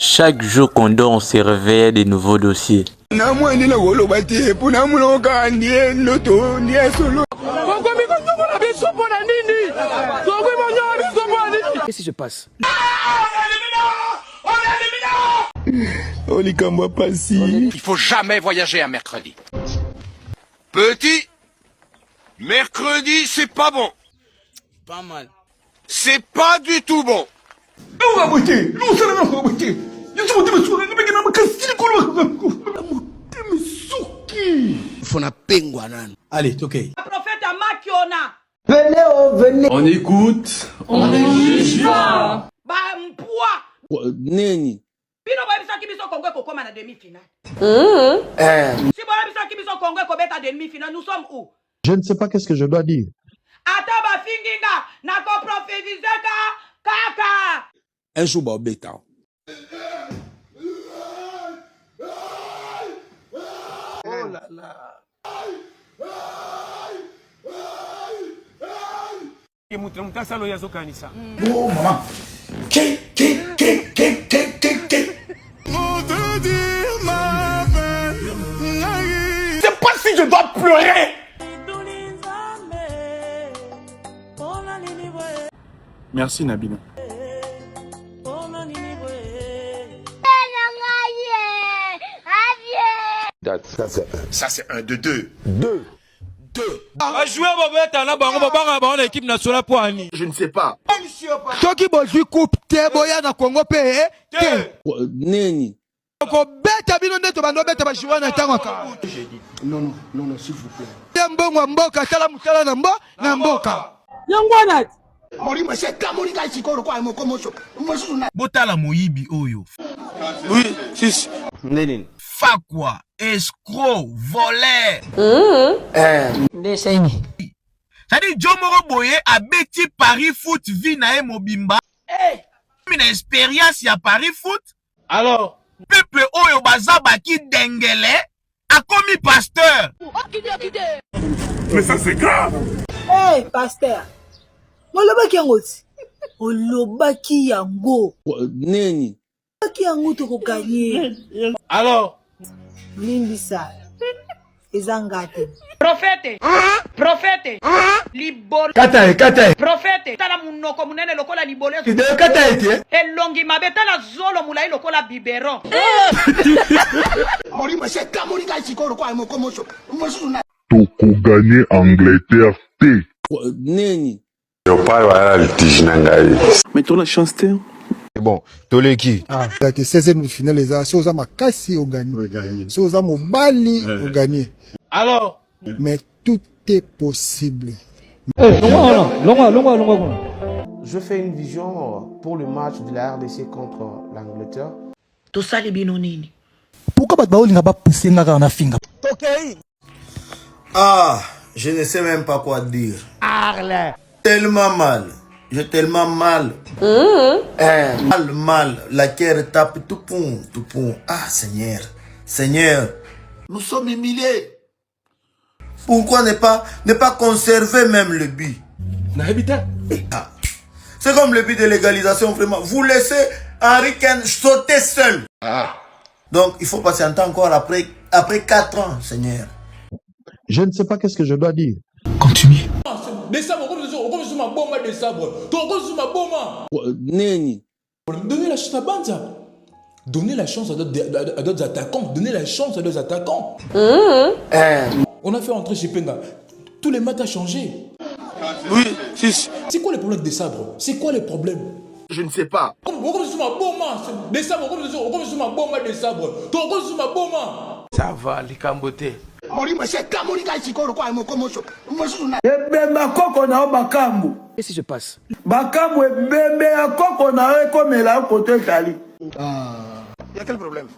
Chaque jour qu'on dort, on se réveille des nouveaux dossiers. Qu'est-ce qui se passe? Il faut jamais voyager un mercredi. Petit, mercredi, c'est pas bon. Pas mal. C'est pas du tout bon. Allez, ok. Prophète Amakiona. Venez. On écoute. On ne juge pas. Bah, mpoa. Neni. Bino ba biso ki biso Congo ko koma na demi-finale. Si ba biso ki biso Congo ko beta demi-finale, nous sommes où? Je ne sais pas qu'est-ce que je dois dire. Ata ba finginga na ko prophétiser kaka. Un jour, bah, bêta. Oh là là. Oh, maman. C'est pas si je dois pleurer. Merci, Nabina. Ça c'est un de deux. L'équipe nationale pour Annie. Je ne sais pas. Toki bozui coupe te boya na Congo pe te. Neni. Ko beta bino ndeto bando beta ba shiwa na tango ka. Non, s'il vous plaît. Yambongo mboka tala mutala na mboka. Yongwana. Botala moyibi oyo. Oui, si. Neni. Fakwa, escroc, voleur. C'est-à-dire, Jomoro Boye a bêti Paris Foot vi na mobimba. Mais une expérience ya Paris Foot. Alors, peuple oyo bazaba ki dengele a commis pasteur. Mais ça c'est grave. Hey, pasteur. Olobaki yango ti. Olobaki yango. Neni. Olobaki yango to ko gagner. Alors, Limbisa. Ezangate. Prophète. Libolo. Kata. Prophète. Tala munoko munene lokola libolo. Kata ete. Elongi mabeta la zolo mulai lokola biberon. Toko gagné Angleterre T. Neni. Mettons la chance T. Bon, Toleki. Ah, t'as été 16e de finale, les a, si aux Makassi au gagné. Si aux Mobali au gagné. Alors, mais tout est possible. Je fais une vision pour le match de la RDC contre l'Angleterre. To sali binonini. Pourquoi pas on pas poussé en Afrique? Ah, je ne sais même pas quoi dire. Tellement mal. J'ai tellement mal. Mal. La terre tape tout pont. Ah, Seigneur. Nous sommes humiliés. Pourquoi ne pas conserver même le but? Ah. C'est comme le but de légalisation, vraiment. Vous laissez Henri Ken sauter seul. Donc, il faut patienter encore après 4 ans, Seigneur. Je ne sais pas qu'est-ce que je dois dire. continue. Neni. Donnez la chance à Banza. Donnez la chance à d'autres attaquants. Donnez la chance à d'autres attaquants. On a fait entrer chez Penga. Tous les matchs ont changé. Oui, si. C'est quoi les problèmes des sabres? C'est quoi les problèmes? Je ne sais pas. Ça va, les cambotés. Qu'est-ce qui se passe? Il y a quel problème?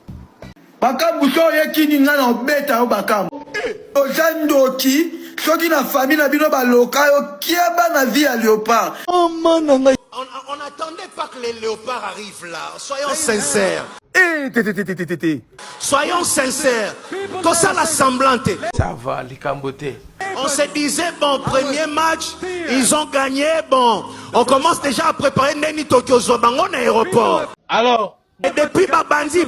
On n'attendait pas que les léopards arrivent là. Soyons sincères. Soyons sincères. Tout ça la semblante. Ça va, les cambotés. On se disait, bon, premier match, ils ont gagné, bon. On commence déjà à préparer Neni Tokyo Zobango à l'aéroport. Alors, Et depuis Babandi,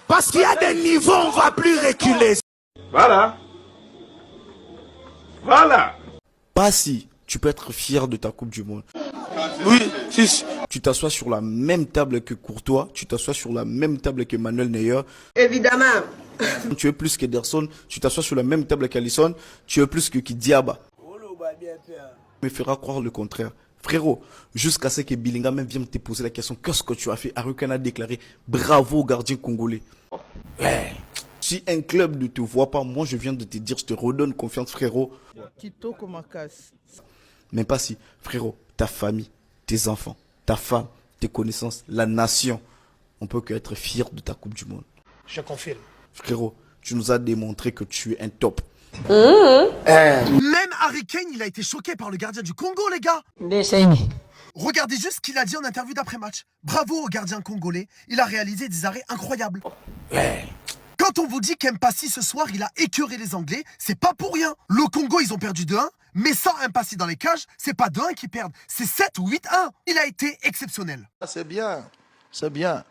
parce qu'il y a des niveaux, on ne va plus reculer. Voilà. Voilà. Pas si tu peux être fier de ta Coupe du Monde. Oui, si. Tu t'assois sur la même table que Courtois, tu t'assois sur la même table que Manuel Neuer. Évidemment. Tu es plus qu'Ederson, tu t'assois sur la même table qu'Alisson, tu es plus que Kidiaba. Me fera croire le contraire. Frérot, jusqu'à ce que Billingham même vienne te poser la question, qu'est-ce que tu as fait? Harry a déclaré bravo au gardien congolais. Ouais. Si un club ne te voit pas, moi je viens de te dire, je te redonne confiance, frérot. Même pas si, frérot, ta famille, tes enfants, ta femme, tes connaissances, la nation, on peut qu'être fier de ta Coupe du Monde. Je confirme. Frérot, tu nous as démontré que tu es un top. Même Harry Kane, il a été choqué par le gardien du Congo, les gars. Regardez juste ce qu'il a dit en interview d'après-match. Bravo au gardien congolais, il a réalisé des arrêts incroyables. Quand on vous dit qu'Mpassi ce soir, il a écœuré les Anglais, c'est pas pour rien. Le Congo, ils ont perdu 2-1, mais sans Mpassi dans les cages, c'est pas 2-1 qu'ils perdent, c'est 7 ou 8-1. Il a été exceptionnel. C'est bien, c'est bien.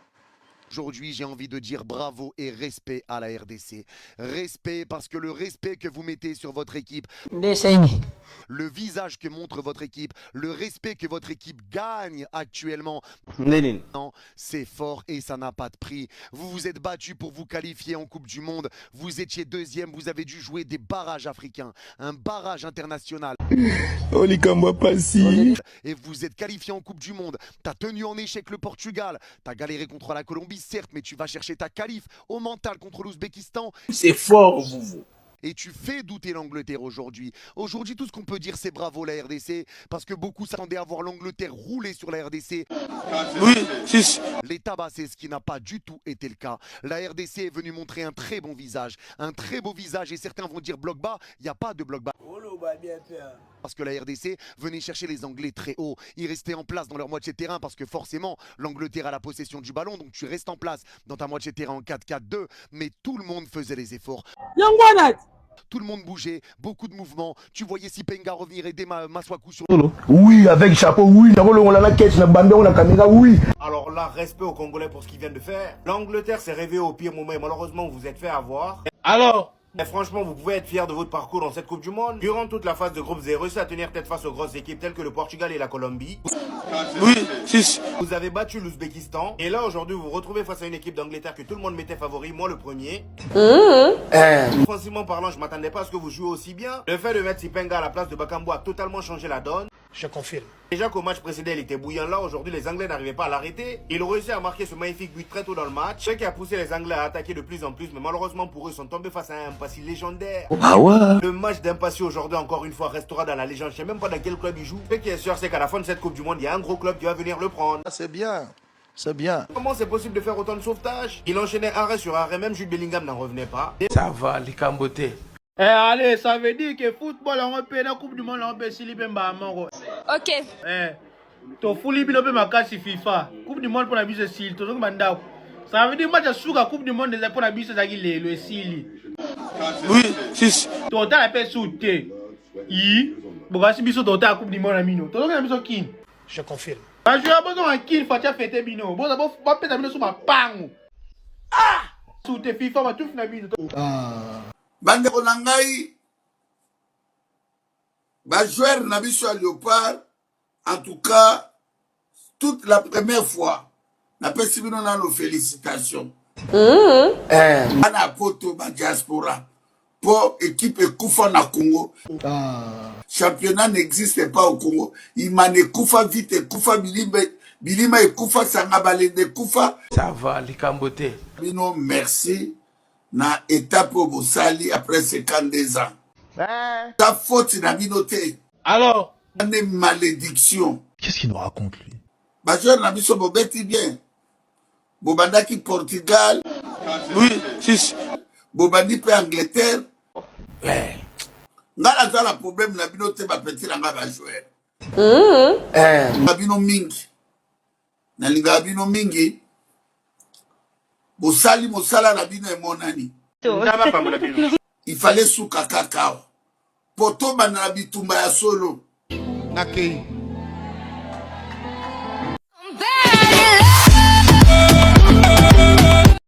Aujourd'hui, j'ai envie de dire bravo et respect à la RDC. Respect parce que le respect que vous mettez sur votre équipe, le visage que montre votre équipe, le respect que votre équipe gagne actuellement, c'est fort et ça n'a pas de prix. Vous vous êtes battu pour vous qualifier en Coupe du Monde. Vous étiez deuxième, vous avez dû jouer des barrages africains, un barrage international. Et vous êtes qualifié en Coupe du Monde. Tu as tenu en échec le Portugal. Tu as galéré contre la Colombie, certes, mais tu vas chercher ta qualif au mental contre l'Ouzbékistan. C'est fort, vous. Et tu fais douter l'Angleterre aujourd'hui. Aujourd'hui, tout ce qu'on peut dire, c'est bravo la RDC, parce que beaucoup s'attendaient à voir l'Angleterre rouler sur la RDC. Oui, si. Les tabasser, ce qui n'a pas du tout été le cas. La RDC est venue montrer un très bon visage. Un très beau visage, et certains vont dire bloc bas. Il n'y a pas de bloc bas. Parce que la RDC venait chercher les Anglais très haut. Ils restaient en place dans leur moitié de terrain parce que forcément, l'Angleterre a la possession du ballon. Donc tu restes en place dans ta moitié de terrain en 4-4-2. Mais tout le monde faisait les efforts. Tout le monde bougeait, beaucoup de mouvements. Tu voyais Sipenga revenir aider Maswaku sur... Oui, avec chapeau, oui. Oui. Alors là, respect aux Congolais pour ce qu'ils viennent de faire. L'Angleterre s'est réveillée au pire moment et malheureusement, vous vous êtes fait avoir. Alors mais franchement, vous pouvez être fiers de votre parcours dans cette Coupe du Monde. Durant toute la phase de groupe, vous avez réussi à tenir tête face aux grosses équipes telles que le Portugal et la Colombie. Oui, si. Vous avez battu l'Ouzbékistan. Et là, aujourd'hui, vous vous retrouvez face à une équipe d'Angleterre que tout le monde mettait favori, moi le premier. Offensivement parlant, je m'attendais pas à ce que vous jouiez aussi bien. Le fait de mettre Sipenga à la place de Bakambu a totalement changé la donne. Je confirme. Déjà qu'au match précédent, il était bouillant là. Aujourd'hui, les Anglais n'arrivaient pas à l'arrêter. Ils ont réussi à marquer ce magnifique but très tôt dans le match. Ce qui a poussé les Anglais à attaquer de plus en plus. Mais malheureusement pour eux, ils sont tombés face à un Mpassi légendaire. Ah ouais? Le match d'Mpassi aujourd'hui, encore une fois, restera dans la légende. Je sais même pas dans quel club il joue. Ce qui est sûr, c'est qu'à la fin de cette Coupe du Monde, il y a un gros club qui va venir le prendre. C'est bien, c'est bien. Comment c'est possible de faire autant de sauvetage? Il enchaînait arrêt sur arrêt. Même Jude Bellingham n'en revenait pas. Ça va, les cambotés. Eh allez, ça veut dire que football on peut la Coupe du Monde on peut s'iliber mbamoko. OK. To fuli bino pe makasi FIFA. Coupe du Monde pour la bise sil, to mandako. Ça veut dire match suka Coupe du Monde pour la bise zaki lelo esili. Oui, si. To ta la pe souté. Yi, bokasi biso to ta Coupe du Monde amino. To na biso kin. Je confirme. Ba jouer besoin un kin fatia fete bino. Bo ba peta bino suma pango. Ah! Souté FIFA ba tout na bino. Bandeko na ngai joueur na biso à Léopard, en tout cas toute la première fois na pesi bino na nos félicitations. Ana poto ba diaspora pour équipe ekufa na Congo. Championnat n'existe pas au Congo. Imane ekufa vite ekufa bilima ekufa sanga balende ekufa. Ça va, les cambotés. Bino merci. Na étape au Bosali après 52 ans. Ta faute n'a binoté. Alors, une malédiction. Qu'est-ce qu'il nous raconte lui? Bajoueur n'a biso bobeti bien. Bobandaki Portugal. Oui, si. Bobandi pe Angleterre. Ngala za la problème na binoté ba petit na nga bajoueur. Babino mingi. Na linga bino mingi. Bosali mosala na bino emonani. Il fallait souka kakao. Poto bana bitumba ya solo. Nakei.